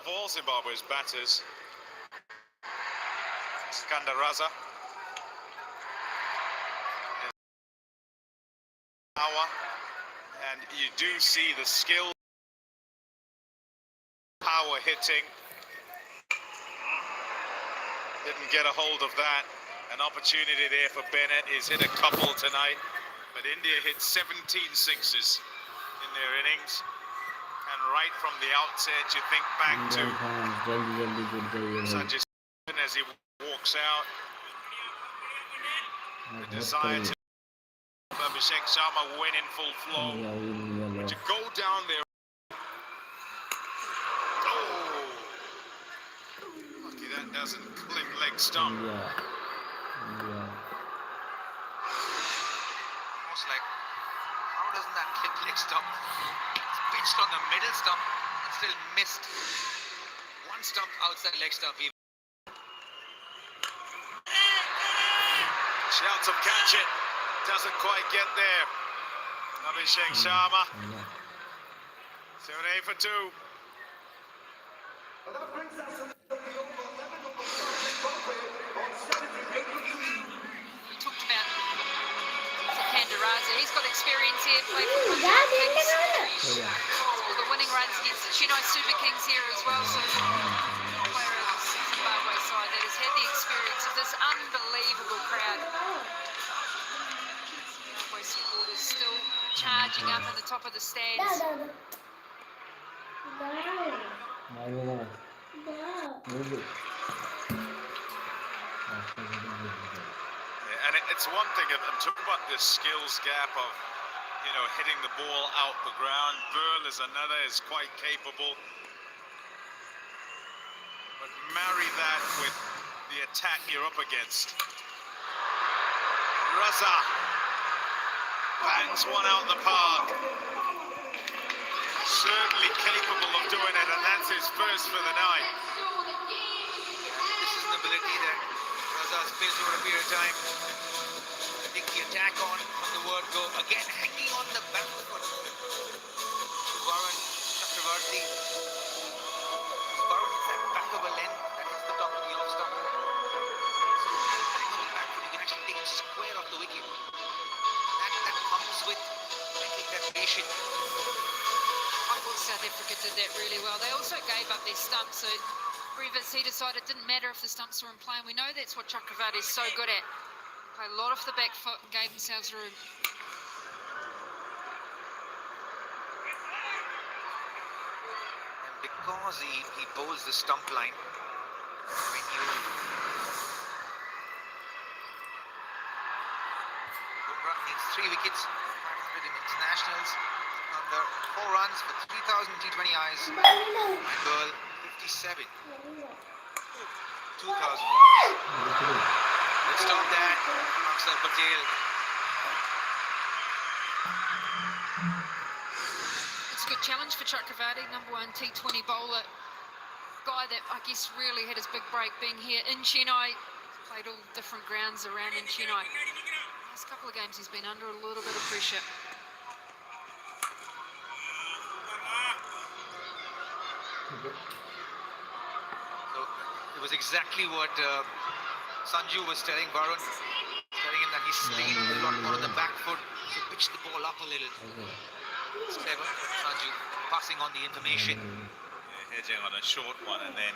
of all Zimbabwe's batters, Skandaraza. Power, and you do see the skill, power hitting. Didn't get a hold of that. An opportunity there for Bennett. He's hit a couple tonight, but India hit 17 sixes in their innings. And right from the outset, you think back to Sanjay as he walks out. The desire to Abhishek Sharma win in full flow. To go down there. Oh! Lucky that doesn't clip leg stump. Almost like, how doesn't that clip leg stump? It's pitched on the middle stump and still missed one stump outside leg stump. Shouts of catch it. Doesn't quite get there. Abhishek Sharma. 7-8 for 2. We talked about Skandaraza. He's got experience here. Played for the Kings. The winning runs against the Chennai Super Kings here as well. So a player of the Zimbabwe side that has had the experience of this unbelievable crowd. Supporters still charging up in the top of the stands. And it's one thing, I'm talking about the skills gap of, you know, hitting the ball out the ground. Burl is another, is quite capable. But marry that with the attack you're up against. Raza bangs one out the park. Certainly capable of doing it, and that's his first for the night. This is an ability that Raza's built over a period of time. I think the attack on from the word go. Again, hanging on the back foot. Varun Chakravarti. Varun, that back of a length that hits the top of the off stump. Hanging on the back foot, you can actually take it square off the wicket. That comes with making that patient. I thought South Africa did that really well. They also gave up their stumps, so Brevis, he decided it didn't matter if the stumps were in play. And we know that's what Chakravarti is so good at. Play a lot off the back foot and gave themselves room. And because he bowls the stump line, when you needs 3 wickets, 500 in internationals, under 4 runs for 3,000 T20 Is, and Burl 57, 2,000 runs. Let's stop that, Axar Patel. It's a good challenge for Chakravarti, number 1 T20 bowler. Guy that I guess really had his big break being here in Chennai. Played all different grounds around in Chennai. Last couple of games he's been under a little bit of pressure. So it was exactly what Sanju was telling Varun, telling him that he's staying a lot more on the back foot, so pitch the ball up a little. It's clever, Sanju, passing on the information. Hedging on a short one and then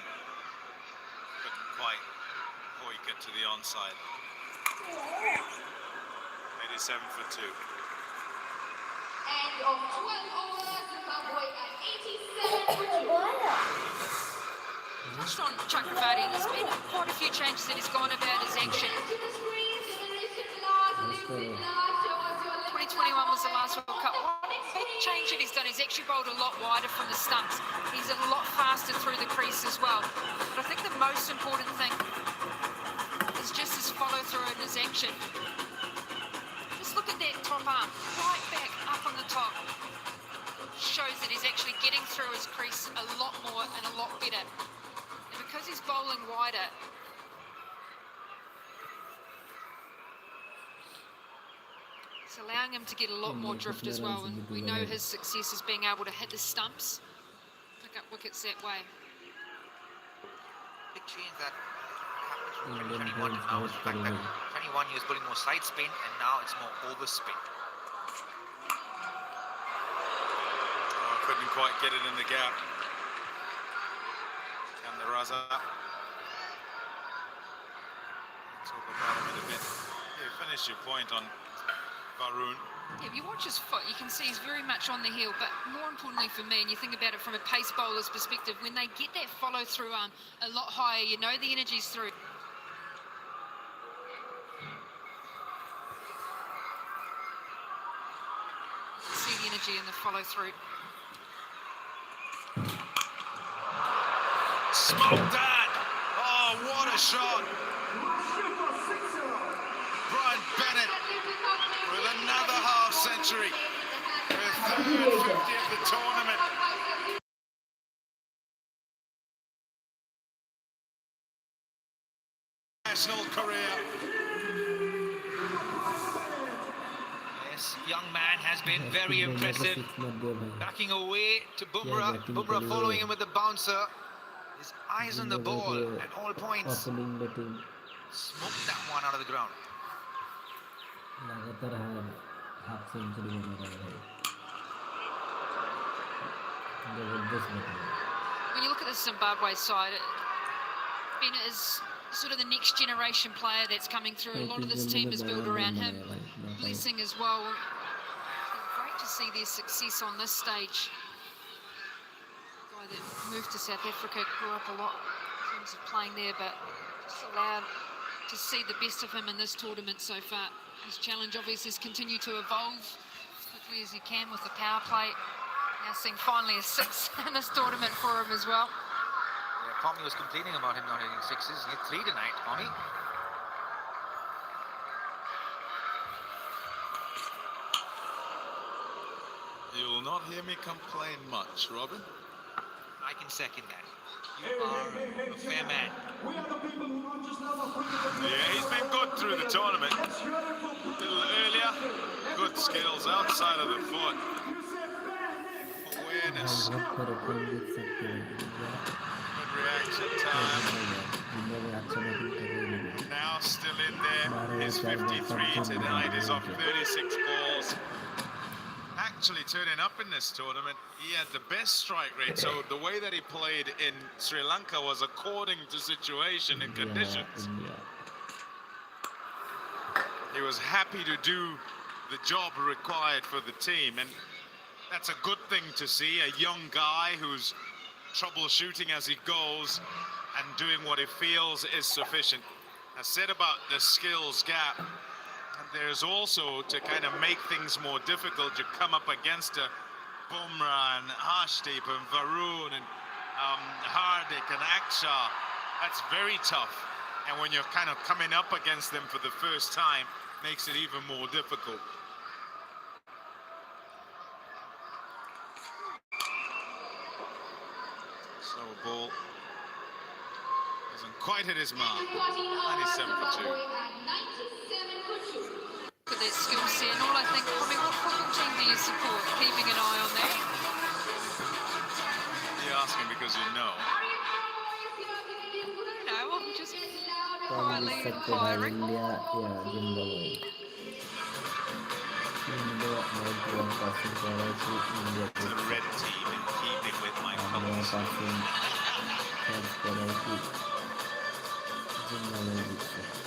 couldn't quite hoik it to the onside. 87 for 2. And of 12 overs, Zimbabwe at 87 for 2. Touched on Chakravarti, there's been quite a few changes that he's gone about his action. 2021 was the last World Cup. One big change that he's done, he's actually bowled a lot wider from the stumps. He's a lot faster through the crease as well. But I think the most important thing is just his follow through in his action. Just look at that top arm, right back up on the top. Shows that he's actually getting through his crease a lot more and a lot better. And because he's bowling wider, it's allowing him to get a lot more drift as well, and we know his success is being able to hit the stumps, pick up wickets that way. change that happened from Indian 2021 to bowls now is out the fact that for 21 he was putting more side spin and now it's more overspin. Oh, couldn't quite get it in the gap. Can the Raza? Talk about him in a bit. Yeah, finish your point on Varun. Yeah, if you watch his foot, you can see he's very much on the heel, but more importantly for me, and you think about it from a pace bowler's perspective, when they get that follow-through arm a lot higher, you know the energy's through. See the energy in the follow-through. Smoked that! Oh, what a shot! Brian Bennett with another half century. Her third 50 of the tournament. National career. Yes, young man has been very impressive. Backing away to Bumrah. batting Bumrah kariye. following him with the bouncer. His eyes on the ball at all points. Opening batting Smoked that one out of the ground. लगातार half century बना रहा है जबरदस्त batting When you look at the Zimbabwe side, Bennett is sort of the next generation player that's coming through. A lot of this team is built around him. Blessing as well. Great to see their success on this stage. Guy that moved to South Africa, grew up a lot in terms of playing there, but just allowed to see the best of him in this tournament so far. His challenge obviously is continue to evolve as quickly as he can with the power play. Now seeing finally a 6 in this tournament for him as well. Yeah, Tommy was complaining about him not hitting sixes. He hit 3 tonight, Tommy. You'll not hear me complain much, Robin. I can second that. You are a fair man. Yeah, he's been good through the tournament. A little earlier, good skills outside of the foot. Awareness, बहुत पर अपन देख सकते हैं good reaction time. अच्छा batting कर रहे हैं Now still in there. His 53 tonight is off 36 balls. Actually turning up in this tournament, he had the best strike rate. So the way that he played in Sri Lanka was according to situation and conditions. He was happy to do the job required for the team, and that's a good thing to see. A young guy who's troubleshooting as he goes and doing what he feels is sufficient. I said about the skills gap, and there's also, to kind of make things more difficult, you come up against a Bumrah and Harshdeep and Varun and Hardik and Akshar. That's very tough. And when you're kind of coming up against them for the first time, makes it even more difficult. So ball hasn't quite hit his mark. 97 for 2. Look at that skill set, and all I think, probably what football team do you support? Keeping an eye on that. You're asking because you know. No, I'm just कौन quietly जीत सकते हैं inquiring. India या Zimbabwe India 91% कह रहा है कि India To the red team in keeping with my 91% colours. Chance कह रहा है कि जिम्बाब्वे जीत सकते हैं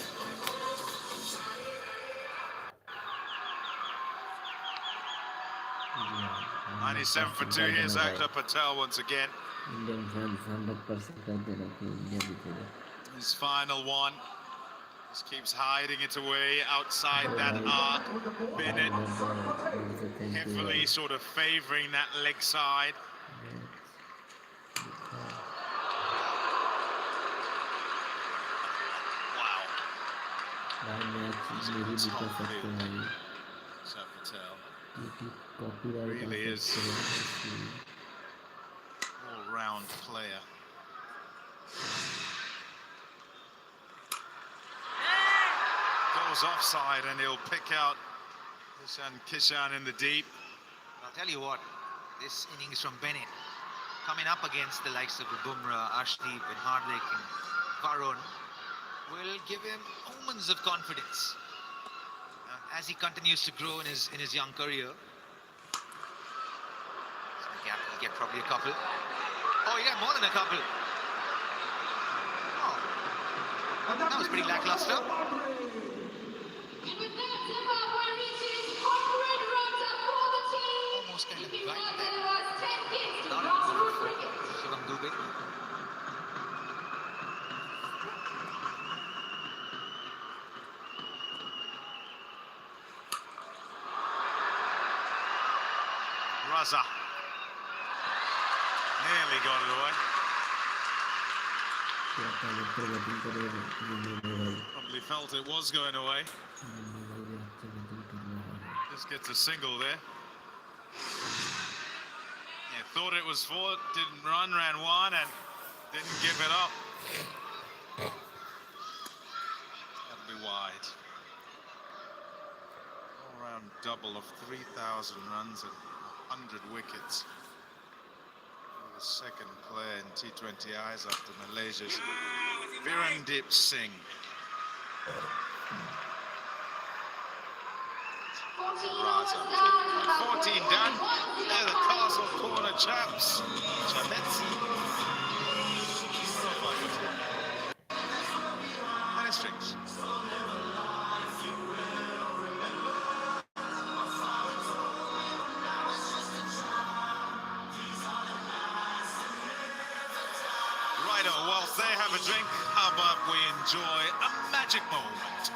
97 for 2. Here's Akshar Patel once again. Indian fans 100% कहते हैं कि इंडिया जीतेगा His final one. Just keeps hiding it away outside that arc. Bennett heavily sort of favouring that leg side. Wow. Match ये भी दिखा सकते हैं Akshar Patel. क्योंकि कॉपीराइट Really आ is. सकते हैं All-round player. Goes offside and he'll pick out Kishan in the deep. I'll tell you what, this innings from Bennett, coming up against the likes of Bumrah, Ashdeep and Hardik and Varun will give him moments of confidence as he continues to grow in his young career. So Gap will get probably a couple. Oh yeah, more than a couple. Oh, that was pretty lackluster. And with that, Zimbabwe reaches 100 runs up for the team. Almost kind of If you right want there. the last 10 hits to Not a Roscoe good cricket. Shivam Dubey. Raza nearly got it away. क्या पहले तो batting करेगा Zimbabwe Probably felt it was going away. भी अच्छा batting कर रहा है Just gets a single there. Yeah, thought it was four, didn't run, ran one and didn't give it up. That'll be wide. All round double of 3,000 runs and 100 wickets. The second player in T20Is after Malaysia's Virendip Singh. 14 14 done. They're the Castle Corner chaps. Chametsi. Tennis strings. Righto, whilst they have a drink, how about we enjoy a magic moment?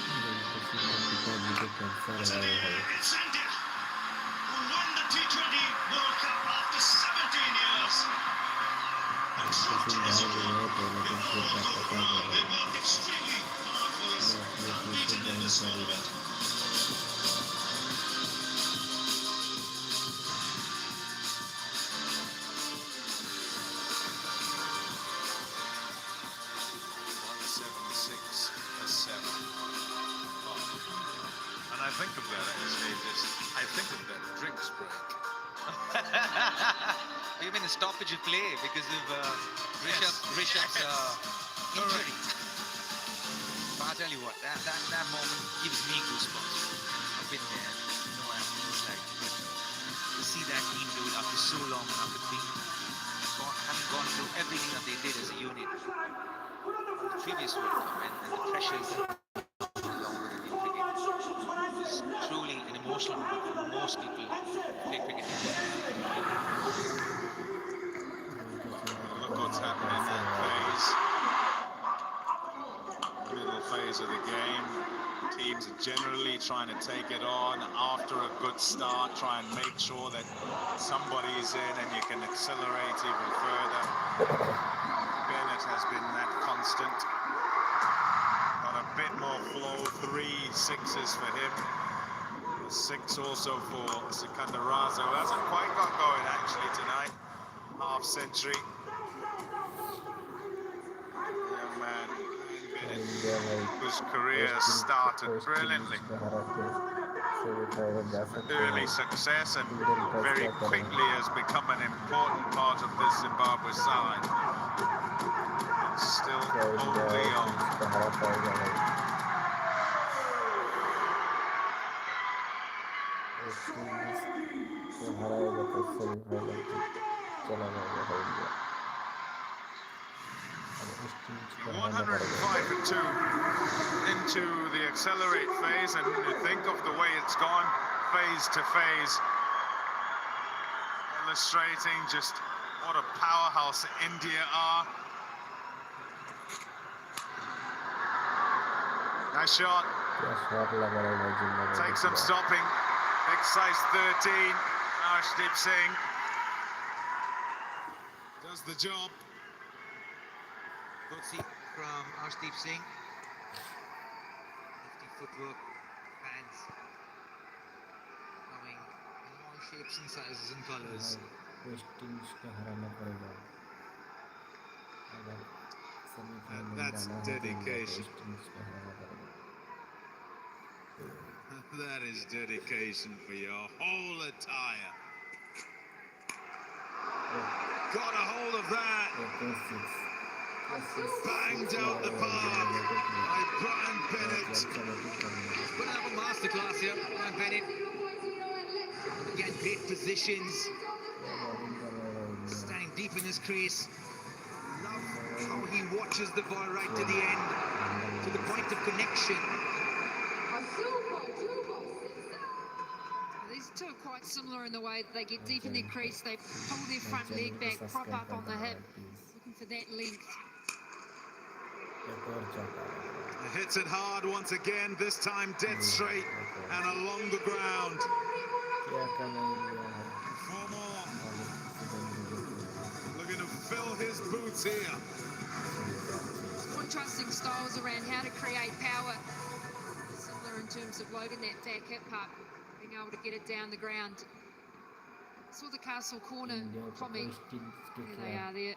पिता wicket cancer आया है It's India, who won the T20 World Cup after 17 years. किसी भाई भी है तो लेकिन फिर का पता कर रहा They है were extremely marvelous, मैं अपने पीछे beating in जाने this करेगा moment. And I think of that actually, I think of that drinks break. You mean the stoppage of play because of Rishabh's injury? But I'll tell you what, that moment gives me goosebumps. I've been there, you know what it's like. But to see that team do it after so long, after having gone through everything that they did as a unit, the previous World Cup and the pressures along with it in cricket, is truly an emotional moment for most people who play cricket. Look what's happening in that phase. Middle phase of the game. Teams are generally trying to take it on after a good start, try and make sure that somebody's in and you can accelerate even further. Bennett has been that constant. Got a bit more flow, 3 sixes for him. A 6 also for Sikandaraza, who hasn't quite got going actually tonight. Half century. Young man, India भाई whose career started brilliantly. Early success and very quickly has become an important part of this Zimbabwe side. And still only on. चला जाएगा India 105 for 2 into the accelerate phase, and when you think of the way it's gone phase to phase, illustrating just what a powerhouse India are. Nice shot, क्या shot लगा रहा है Zimbabwe takes some stopping. Big size 13, Arshdeep Singh does the job. Good see from Arshdeep Singh. Lefty footwork, hands coming in all shapes and sizes and colors. West Indies को हराना पड़ेगा अगर semifinal में That's जाना है तो dedication. West Indies को हराना पड़ेगा That is dedication for your whole attire. Got a hold of that. Banged out the park by Brian Bennett. Put up a masterclass here, Brian Bennett. Again, great positions. Standing deep in his crease. Love how he watches the ball right to the end, to the point of connection. These two are quite similar in the way that they get deep in their crease, they pull their front leg back, prop up on the hip, looking for that length. Hits it hard once again, this time dead straight and along the ground. 4 more. Looking to fill his boots here. Contrasting styles around how to create power. Similar in terms of loading that back hip up, being able to get it down the ground. Saw the Castle Corner comment. There they are there.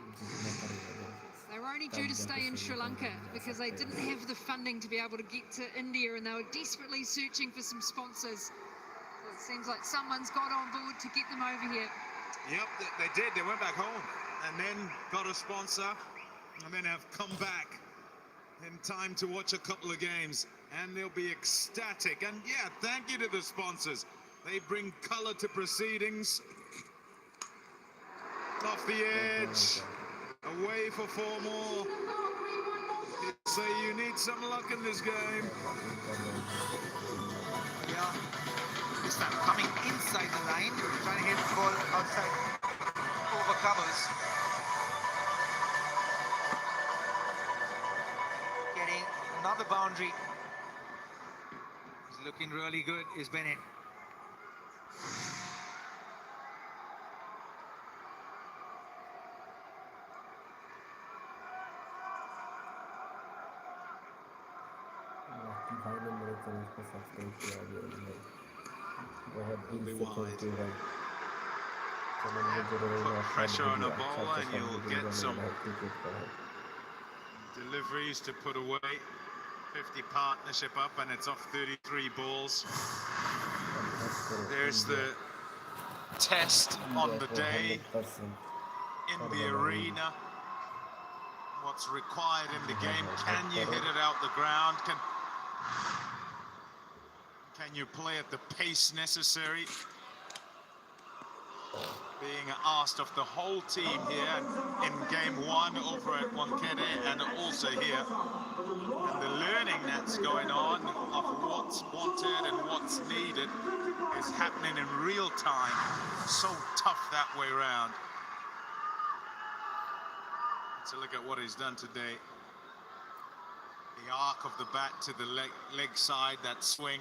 They were only due to stay in Sri Lanka because they didn't have the funding to be able to get to India, and they were desperately searching for some sponsors. Well, it seems like someone's got on board to get them over here. Yep, they did. They went back home and then got a sponsor and then have come back in time to watch a couple of games, and they'll be ecstatic. And yeah, thank you to the sponsors. They bring color to proceedings. Off the edge. Away for 4 more. So you need some luck in this game. Yeah, this time coming inside the line, trying to get the ball outside over covers. Getting another boundary. He's looking really good, is Bennett. Put pressure on a bowler and you'll get some deliveries to put away. 50 partnership up and it's off 33 balls. There's the test on the day in the arena. What's required in the game? Can you hit it out the ground? Can you play at the pace necessary? Being asked of the whole team here in game 1 over at Wankere and also here. And the learning that's going on of what's wanted and what's needed is happening in real time. So tough that way around. Let's look at what he's done today. The arc of the bat to the leg side, that swing.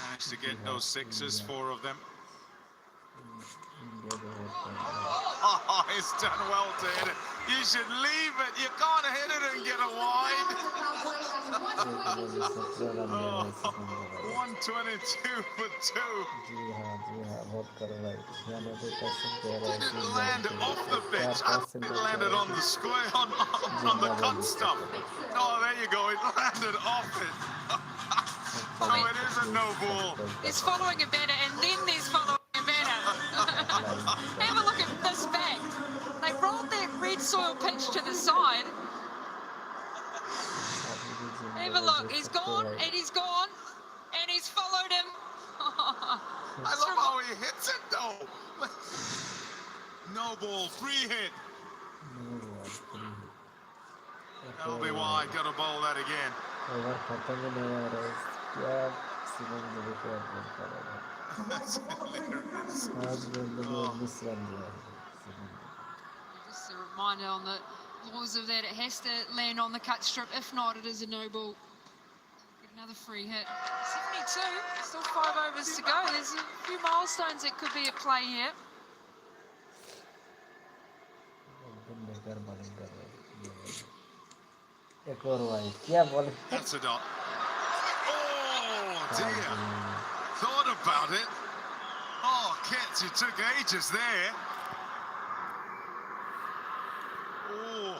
Managed to get those sixes, 4 of them. Oh, it's done well to hit it. You should leave it. You can't hit it and get a wide. 122 for 2. Didn't land off the pitch. I think it landed on the square, on the cut stuff. Oh, there you go. It landed off it. So it is a no ball. There's following a batter, and then there's following a batter. Have a look at this back. They rolled that red soil pitch to the side. Have a look. He's gone, and he's gone, and he's followed him. I love how he hits it, though. No ball, free hit. That'll be wide. Got to bowl that again. That's hilarious. Just a reminder on the laws of that, it has to land on the cut strip. If not, it is a no ball. Get another free hit. 72, still 5 overs to go. There's a few milestones that could be at play here. That's a dot. Oh, dear. Thought about it. Oh, Kits, you took ages there. Oh,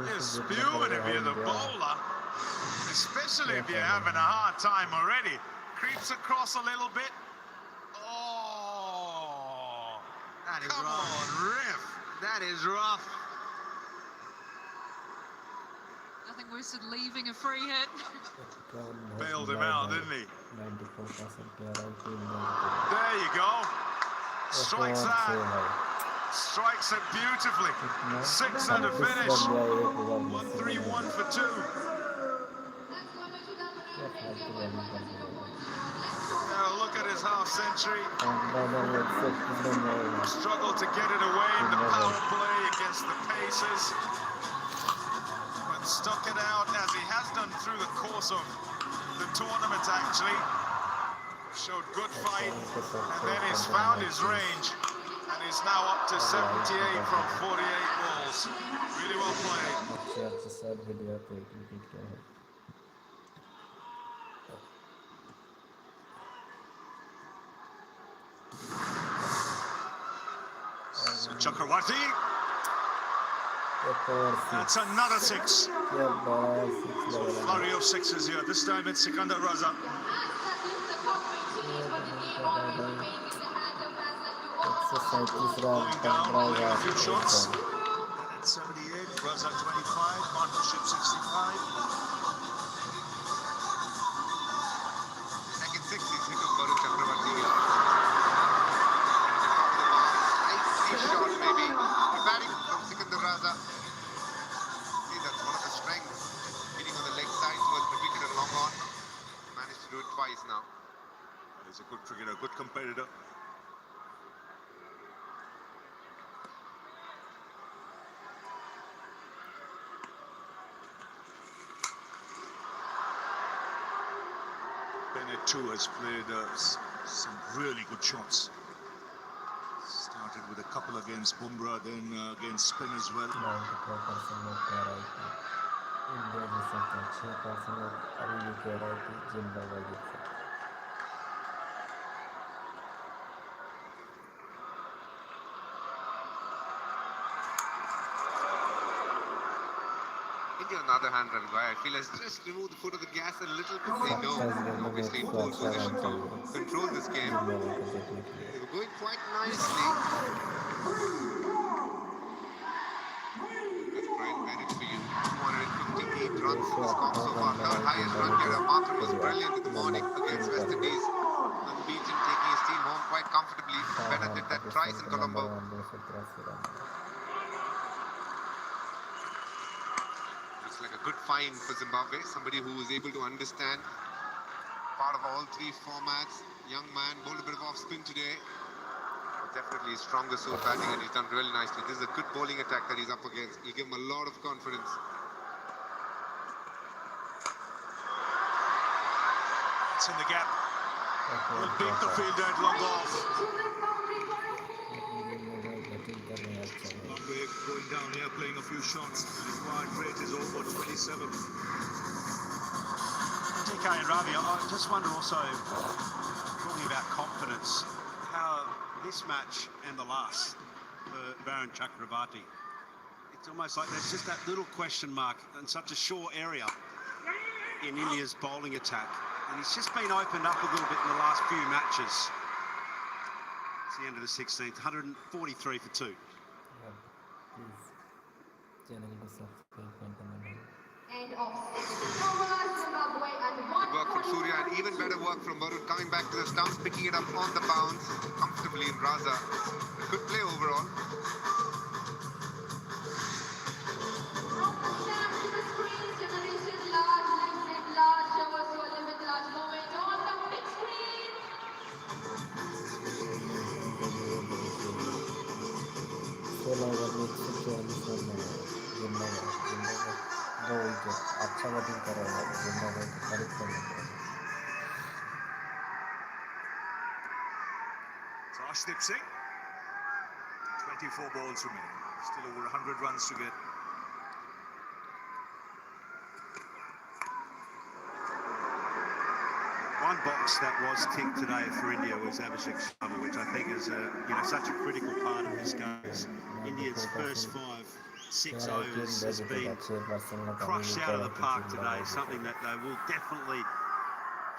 you're spewing if you're the bowler. Especially if you're having a hard time already. Creeps across a little bit. Oh. Come on, ref. That is rough. Nothing worse than leaving a free hit. Bailed him out, didn't he? 94% clear out team. There you go. Strikes that. Strikes it beautifully. 6 and a finish. 1-3-1 for 2. Now look at his half century. Struggled to get it away in the power play against the Pacers. But stuck it out as he has done through the course of the tournament actually. Showed good fight and then he's found his range. And he's now up to 78 from 48 balls. Really well played. अच्छे sir video पे click किया है. So Chakravarti. That's another 6. Flurry of 6s here. This time it's Sikandar Raza. Going down, playing a few shots. At 78, Raza 25, partnership 65. Second 6 is hit of Varun Chakravarti. Shot maybe. Batting from Sikandar Raza. See, that's one of the strengths. Hitting on the leg side towards the wicket and long on. Managed to do it twice now. He's a good cricketer, good competitor. Bennett too has played some really good shots. Started with a couple against Bumrah, then against spin as well. 94% of clear out team. India जिसे 6% of अभी clear out team Zimbabwe जिसे. India, on the other hand, Ravi, I feel has just removed the foot of the gas a little bit. They know, obviously, in pole position to control this game. They were going quite nicely. That's Brian Bennett for you. 258 runs in this comp so far. Third highest run getter. Markham was brilliant in the morning against West Indies. Unbeaten, taking his team home quite comfortably. Bennett did that twice in Colombo. Looks like a good find for Zimbabwe. Somebody who is able to understand part of all 3 formats. Young man, bowled a bit of off spin today. Definitely stronger suit batting and he's done really nicely. This is a good bowling attack that he's up against. He'll give him a lot of confidence. It's in the gap. Will beat the fielder at long off. Zimbabwe going down here, playing a few shots. The required rate is over 27. DK and Ravi, I just wonder also, talking about confidence, how this match and the last for Varun Chakravarti, it's almost like there's just that little question mark in such a short area in India's bowling attack. And he's just been opened up a little bit in the last few matches. It's the end of the 16th, 143 for 2. Please channel को subscribe करना. End of Zimbabwe and Good work from Surya and even better work from Varun coming back to the stumps, picking it up on the bounce comfortably in Raza. Good play overall. अच्छा batting कर रहा है Zimbabwe की तारीफ करना चाहिए. So Arshdeep Singh, 24 balls remaining. Still over 100 runs to get. One box that was ticked today for India was Abhishek Sharma, which I think is such a critical part of this game. India's first 6 overs has been crushed out of the park today, something that they will definitely,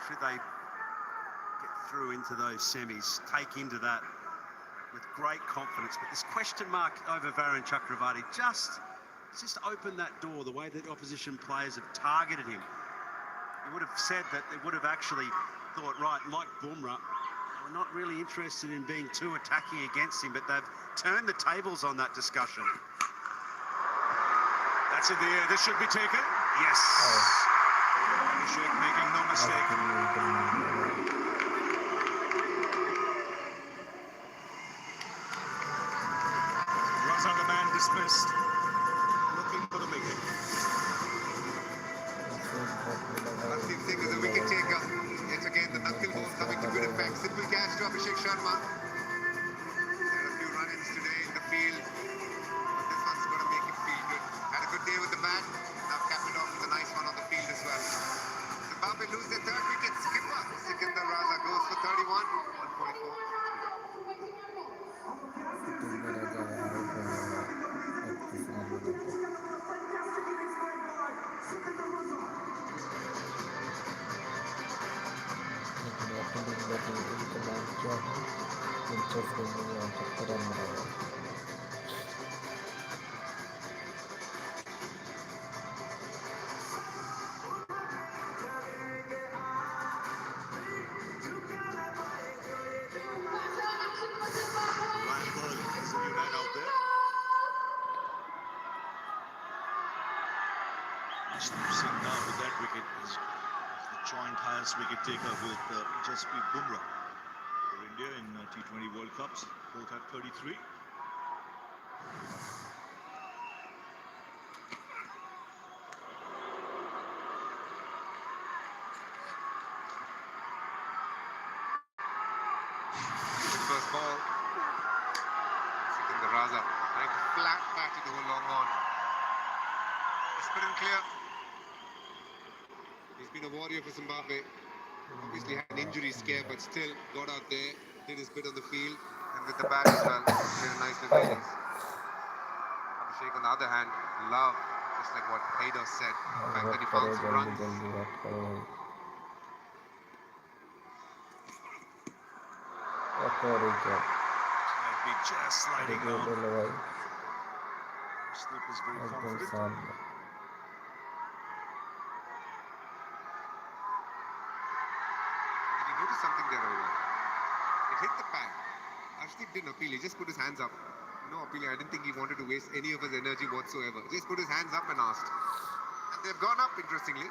should they get through into those semis, take into that with great confidence, but this question mark over Varun Chakravarti just opened that door, the way that opposition players have targeted him. You would have said that they would have actually thought, right, like Bumrah, we're not really interested in being too attacking against him, but they've turned the tables on that discussion. That's in the air. This should be taken. Yes. Abhishek making no mistake. Raza, the man dismissed. Looking for the wicket. Hardeep Singh is a wicket taker. Yet again, the knuckle ball coming to good effect. Simple catch to Abhishek Sharma. There are a few run-ins today in the field, but this one's going to make him feel good. Had a good day with the bat. Now capped it off with a nice one on the field as well. Zimbabwe lose their third wicket. Skipper Sikandar Raza goes for 31, 144. Ryan Ball is the new man out there. As we've seen now with that wicket, is the joint highest wicket taker with Jasprit Bumrah for India in T20 World Cups. Both have 33. First ball. Sikandar Raza trying to flat bat it over long on. It's couldn't clear. He's been a warrior for Zimbabwe. Obviously had an injury scare, but still got out there, did his bit on the field, and with the bat as well, played a nice little innings. Abhishek, on the other hand, love, just like what Hader said, the fact that he found some runs. Might be just sliding down. Slip is very confident. Did you notice something there, Ravi? It hit the pad. Arshdeep didn't appeal, he just put his hands up. No appealing, I didn't think he wanted to waste any of his energy whatsoever. Just put his hands up and asked. And they've gone up, interestingly.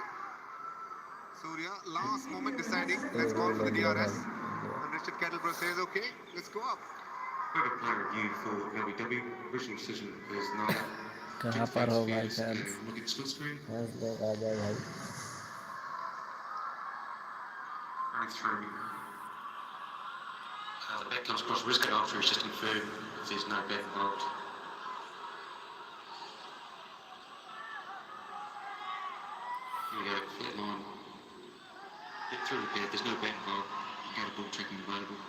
Surya, last moment deciding, let's call for the DRS. And Richard Kettleborough says, okay, let's go up. Further player review for LBW. Original decision is not. कहाँ पर हो भाई साहब? Look at split screen. बस लोग आ जाए भाई. Running through. The bet comes across risk after it's just confirmed if there's no bet involved. Here we go, flat line. Get through the bet, there's no bet involved. You go to ball tracking available.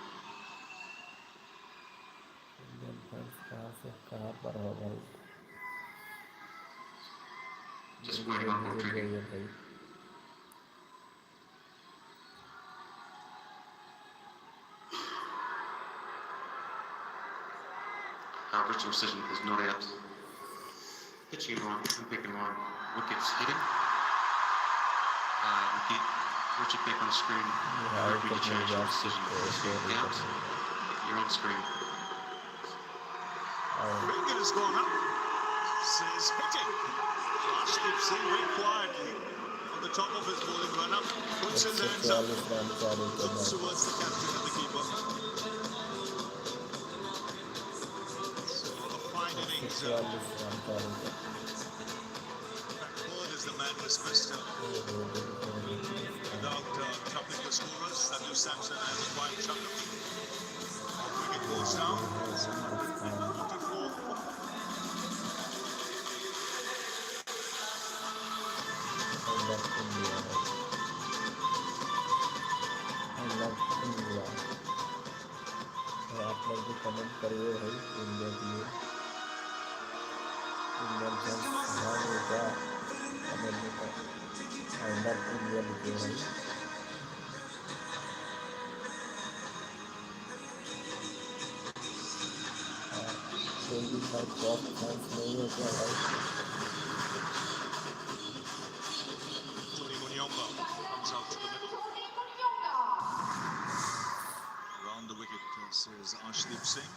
कहाँ पर हो भाई? Just waiting on ball tracking. भाई. Original decision is not out. Pitching line, picking line, wickets hitting. Wicket, Richard back on screen. Referee to change your decision. Out. You're on screen. Wicket has gone up. Says hitting. Arshdeep Singh very quietly on the top of his bowling run-up. Puts his hands up. Looks towards the captain and the keeper. Bird is the man dismissed without troubling the scorers. Sanju Samson and Ryan Chakra. Wicket goes down. 44. आप लोग भी comment करिए भाई India के लिए. Indian fans हमारे क्या comment में आई लव इंडिया लिखे भाई. भाई क्रॉस चांस नहीं है क्या भाई? Tony Munyonga comes out to the middle. Around the wicket says Arshdeep Singh.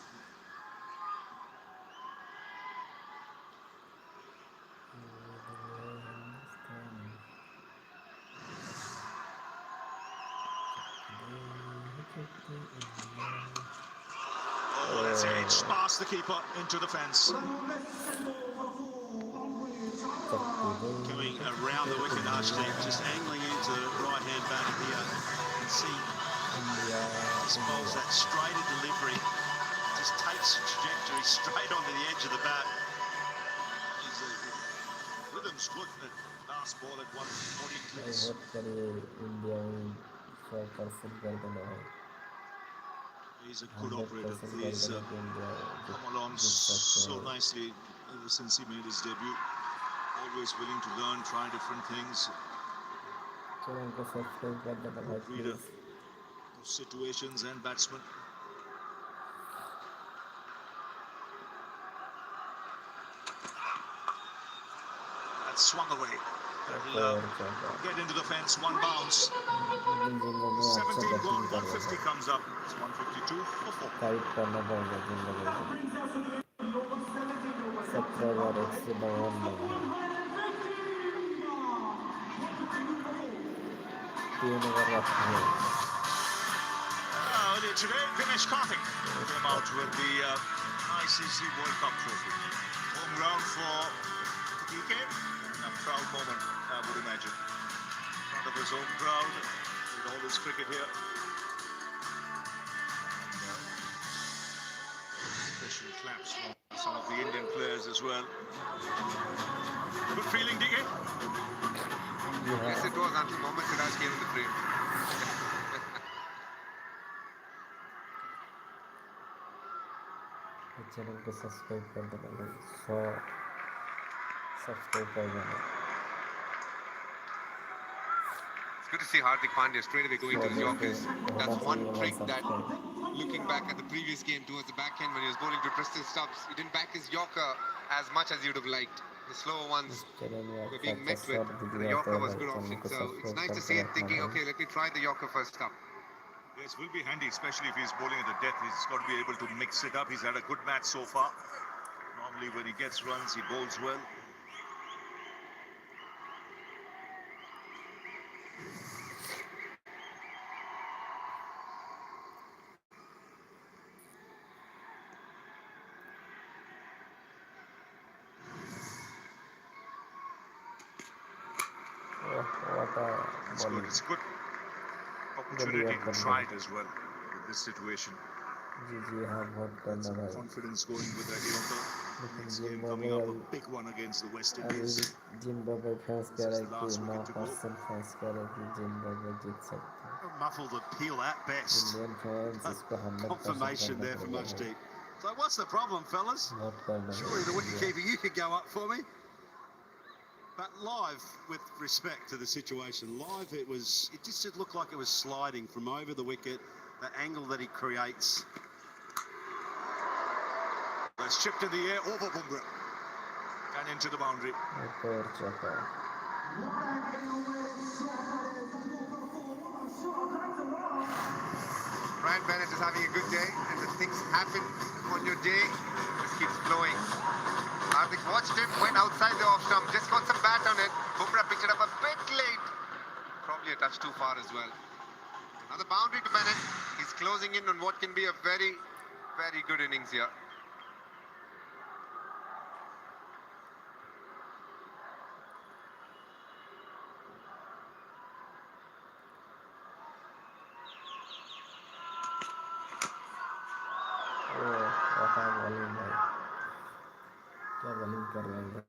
Oh, that's edged past the keeper into the fence. Going around the wicket, Arshdeep just angling into the right-hand batter here. You can see this bowls that straighter delivery. Just takes the trajectory straight onto the edge of the bat. Rhythm's good at last ball at 146. बहुत करिए India में 100% कर देना है. He's a good operator. 100% He's कर देना India come along so nicely ever since he made his debut. Always willing to learn, try different things. Channel को subscribe कर देना भाई Reader please. of situations and batsmen. That's swung away. That'll get into the fence, one bounce. 17 gone, 150 comes up. It's 152 for 4. Type करना पड़ेगा जिंदगी को. 17,152 3 over रखते हैं. Earlier today, Dinesh Karthik came out with the ICC World Cup trophy. Home ground for the UK. A proud moment, I would imagine. In front of his own crowd, with all this cricket here. And, special claps from some of the Indian players as well. Good feeling, DK? Yes, it was until Mohammad Siraj came in the frame. Channel को subscribe कर देना भाई. 100 subscribe कर देना. It's good to see Hardik Pandya straight away going to his Yorkers. That's one trick that, looking back at the previous game towards the back end when he was bowling to Preston Stubbs, he didn't back his Yorker as much as he would have liked. The slower ones were being met with. The Yorker was a good option. So it's nice to see him thinking, okay, let me try the Yorker first up. Yes, will be handy, especially if he's bowling at the death. He's got to be able to mix it up. He's had a good match so far. Normally when he gets runs, he bowls well. It's good. It's a good opportunity to try it as well in this situation. जी हाँ बहुत करना Some भाई. confidence going with that Yorker. Next game coming up, a big one against the West अभी Indies. Zimbabwe fans कह रहे This is the कि last wicket to go. 9% fans कह रहे कि जिम्बाब्वे जीत सकते हैं. Muffled appeal at best. Indian fans इसको 100% Confirmation there from Arshdeep. So what's the problem, fellas? बहुत करना Surely the wicketkeeper, you could go up for me. But live, with respect to the situation, live it just looked like it was sliding from over the wicket, the angle that he creates. It's chipped in the air over Bumrah and into the boundary. और चौका. Brian Bennett is having a good day, and when things happen on your day, just keeps flowing. Hardik watched him, went outside the off stump, just got some bat on it. Bumrah picked it up a bit late. Probably a touch too far as well. Another boundary to Bennett. He's closing in on what can be a very, very good innings here. क्या bowling भाई. क्या bowling कर रहे हैं भाई.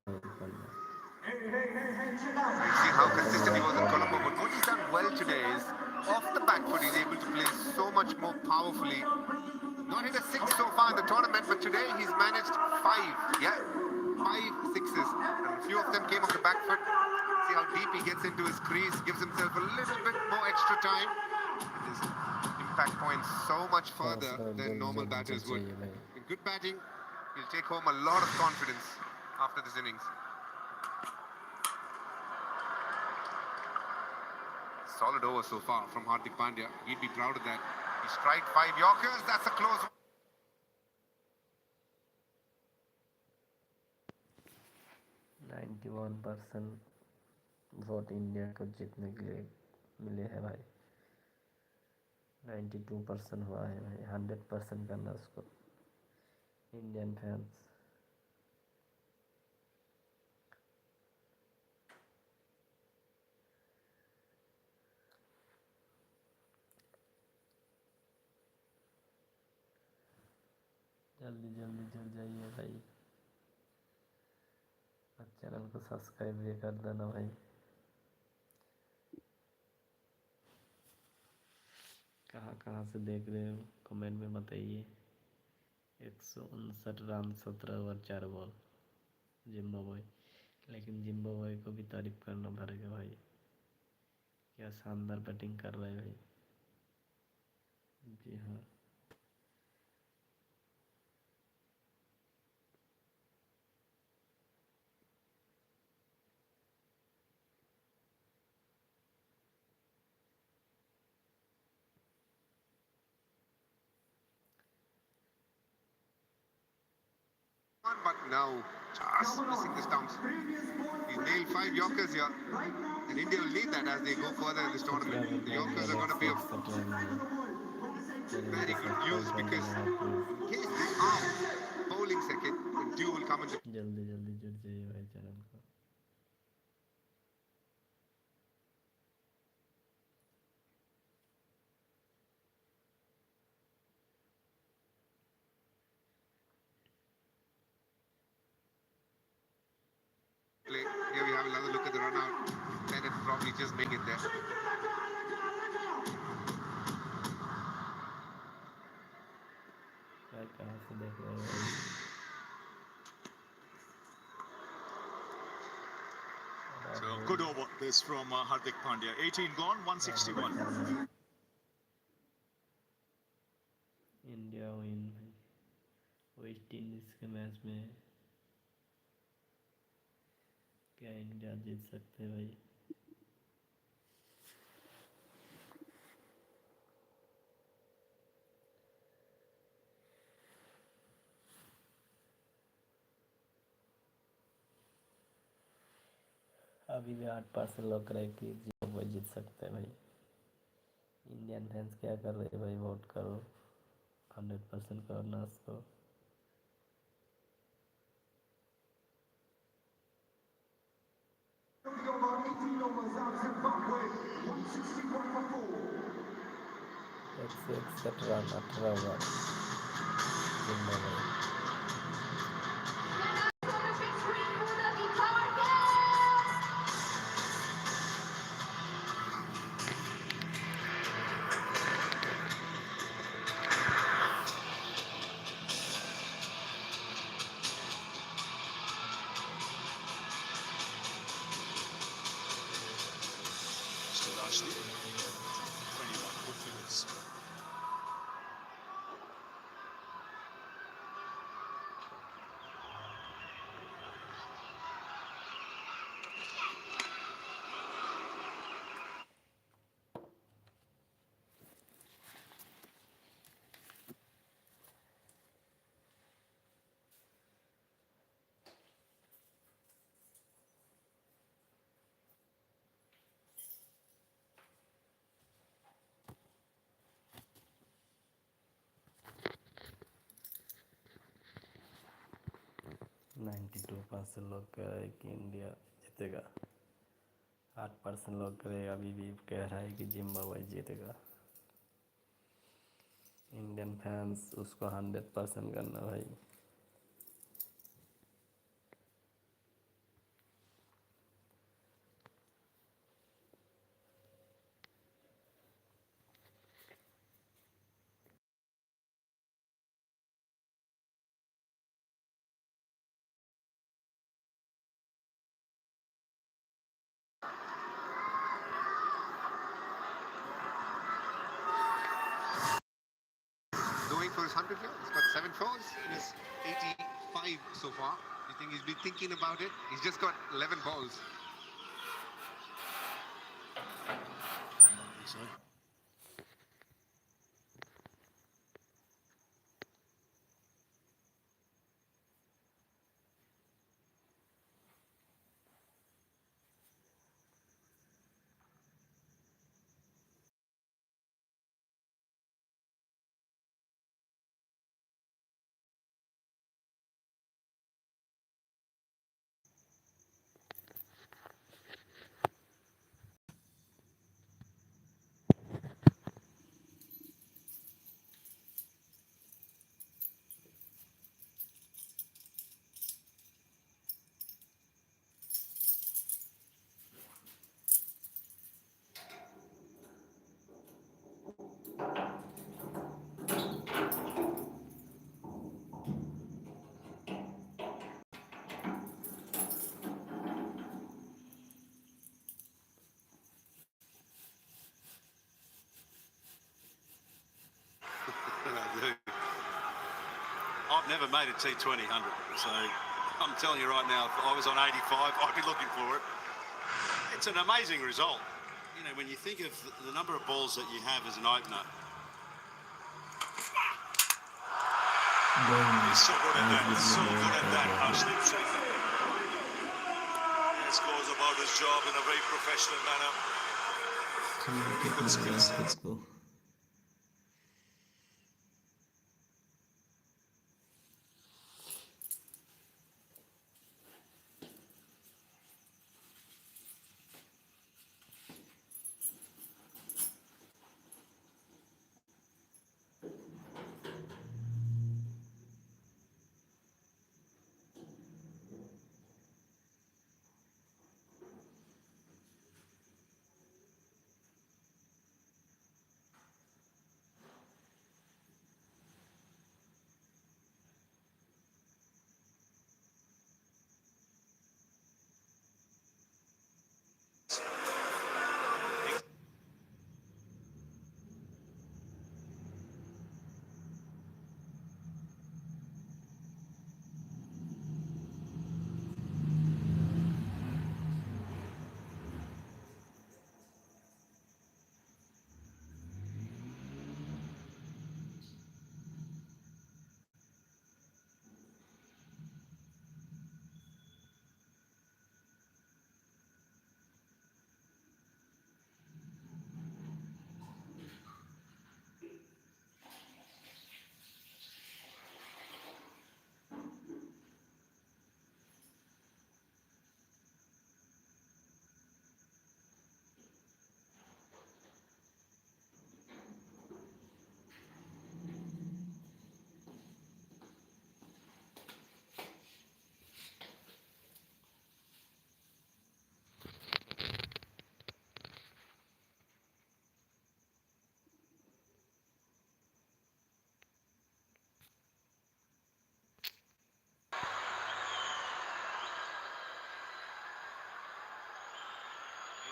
We've seen how consistent he was in Colombo, but what he's done well today is off the back foot he's able to play so much more powerfully. Not hit a six so far in the tournament, but today he's managed 5 sixes, and a few of them came off the back foot. See how deep he gets into his crease, gives himself a little bit more extra time. His impact points so much further than normal batters would. Good batting, He'll take home a lot of confidence after this innings. Solid over so far from Hardik Pandya. He'd be proud of that. He striked 5 Yorkers. That's a close one. 91% vote India को जीतने के लिए मिले हैं भाई. 92% हुआ है भाई. 100% करना उसको. इंडियन फैंस जल्दी जल्दी जुड़ जाइए भाई. और चैनल को सब्सक्राइब भी कर देना भाई. कहाँ से देख रहे हो कमेंट में बताइए. 159 रन 17 ओवर 4 बॉल जिम्बाब्वे. लेकिन जिम्बाब्वे को भी तारीफ करना पड़ेगा भाई. क्या शानदार बैटिंग कर रहे हैं भाई. जी हाँ. But now, just missing the stumps. He's nailed 5 Yorkers here. And India will need that as they go further in this tournament. The Yorkers are going to be a very good news because in case they are bowling second, then Dew will come in. जल्दी जल्दी जुड़ जाइए भाई channel को. Play. Here we have another look at the run out. Then it probably just make it there. भाई कहाँ से देख रहे हो भाई. So good over this from Hardik Pandya. 18 gone, 161. India win भाई. वेस्ट इंडीज के मैच में क्या इंडिया जीत सकते हैं भाई. अभी भी 8% लोग रहे कि जिम्बाब्वे जीत सकते हैं भाई. इंडियन फैंस क्या कर रहे हैं भाई. वोट करो. 100% करना उसको. एक से 61 run 18 over Zimbabwe. Still Ashley. 21 good figures. लोग कह रहे हैं कि इंडिया जीतेगा. 8% लोग कह रहे अभी भी कह रहा है कि जिम्बाब्वे जीतेगा. इंडियन फैंस उसको 100% करना भाई. Going for his 100 here. He's got 7 fours in his 80 5 so far. You think he's been thinking about it? He's just got 11 balls. So, I've never made a T20 100, so I'm telling you right now, if I was on 85, I'd be looking for it. It's an amazing result. You know, when you think of the number of balls that you have as an opener. He's so good at that. He's so good at that, Ashley. He scores about his job in a very professional manner. Let's go.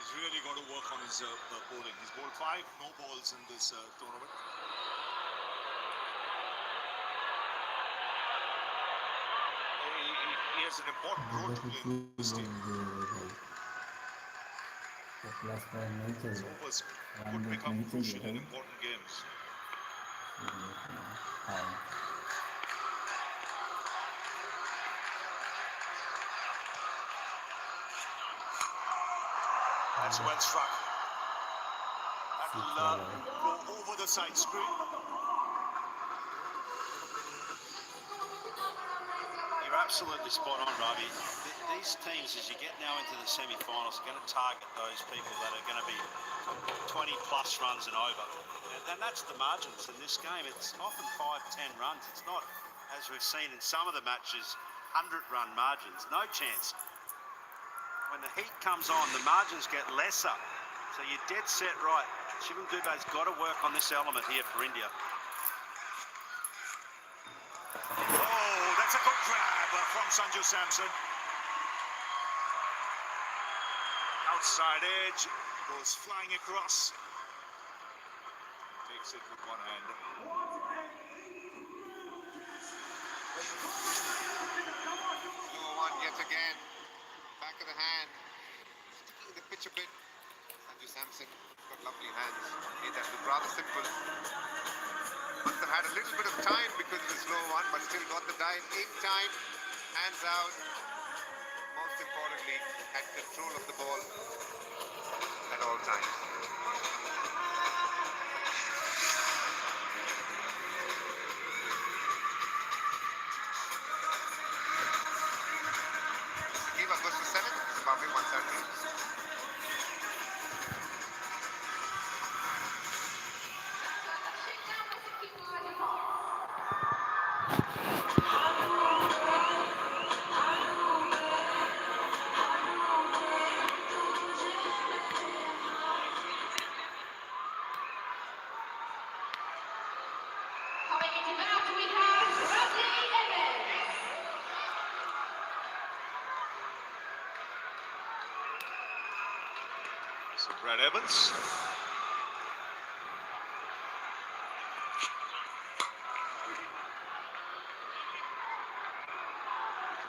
He's really got to work on his bowling. He's bowled 5 no balls in this tournament. He has an important role to play in this team. Plus point नहीं चाहिए Overs run could rate become नहीं crucial चाहिए in important games. भाई That's well struck. That'll go over the side screen. You're absolutely spot on, Ravi. These teams, as you get now into the semi-finals, are going to target those people that are going to be 20 plus runs and over. And that's the margins in this game. It's often 5-10 runs. It's not, as we've seen in some of the matches, 100-run margins. No chance. When the heat comes on, the margins get lesser. So you're dead set right. Shivam Dubé's got to work on this element here for India. Oh, that's a good grab from Sanju Samson. Outside edge, goes flying across. Takes it with one hand. yet again. Back of the hand. Sticking the pitch a bit. Sanju Samson got lovely hands. Made that look rather simple. Must have had a little bit of time because of the slow one, but still got the dive in time. Hands out. Most importantly, had control of the ball at all times. Kiva goes to 7. Zimbabwe 130. Coming into bat, we have Bradley Evans. So Brad Evans.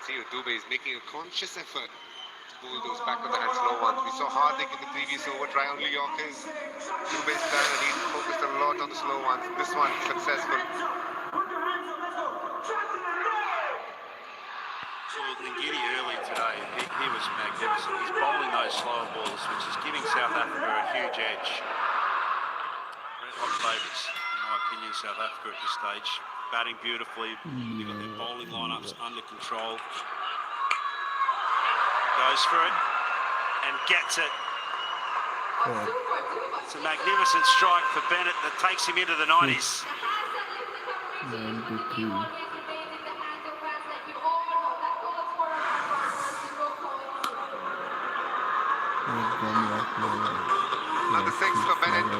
See, Dubey is making a conscious effort to bowl those back of the hand slow ones. We saw Hardik in the previous over try only Yorkers. Dubey's done and he focused a lot on the slow ones. This one successful. Saw Ngidi early today. He was magnificent. He's bowling those slower balls, which is giving South Africa a huge edge. Red hot favourites, in my opinion, South Africa at this stage. Batting beautifully. They've got their bowling lineups under control. Goes for it and gets it. It's a magnificent strike for Bennett that takes him into the 90s. 93. Another six for Bennett.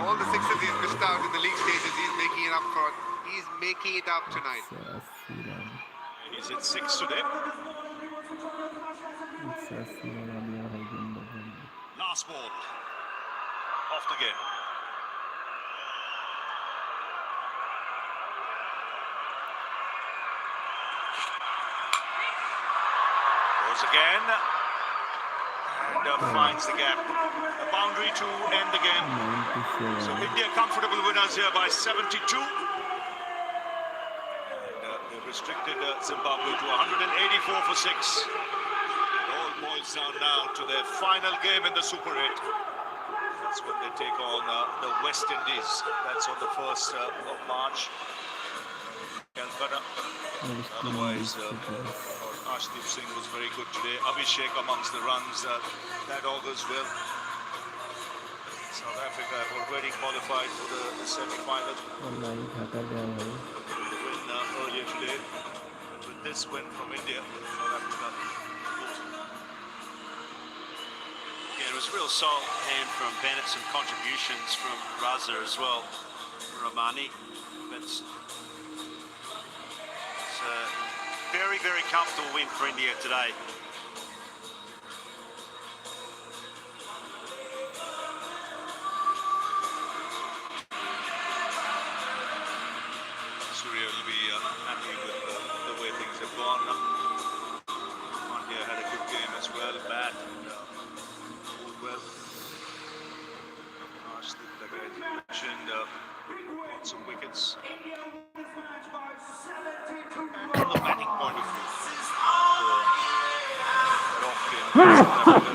All the sixes he's missed out in the league stages, he's making it up for. He's making it up tonight. He's at 6 today. Last ball. Off again. Goes again. And finds the gap. A boundary to end the game. So India comfortable winners here by 72. They've restricted Zimbabwe to 184 for 6. It all boils down now to their final game in the Super 8. That's when they take on the West Indies. That's on the 1st of March. Calcutta. Otherwise, Ashdeep Singh was very good today. Abhishek amongst the runs. That augurs well. South Africa have already qualified for the semi-final. Win earlier today. With this win from India, South Africa. Yeah, it was a real solid hand from Bennett, some contributions from Raza as well, Ramani. But it's a very, very comfortable win for India today. Surya will be happy with the way things have gone. India had a good game as well, bad and bowled well. Ashdeep, like I mentioned, got some wickets. And from the batting point of view, the off game, South Africa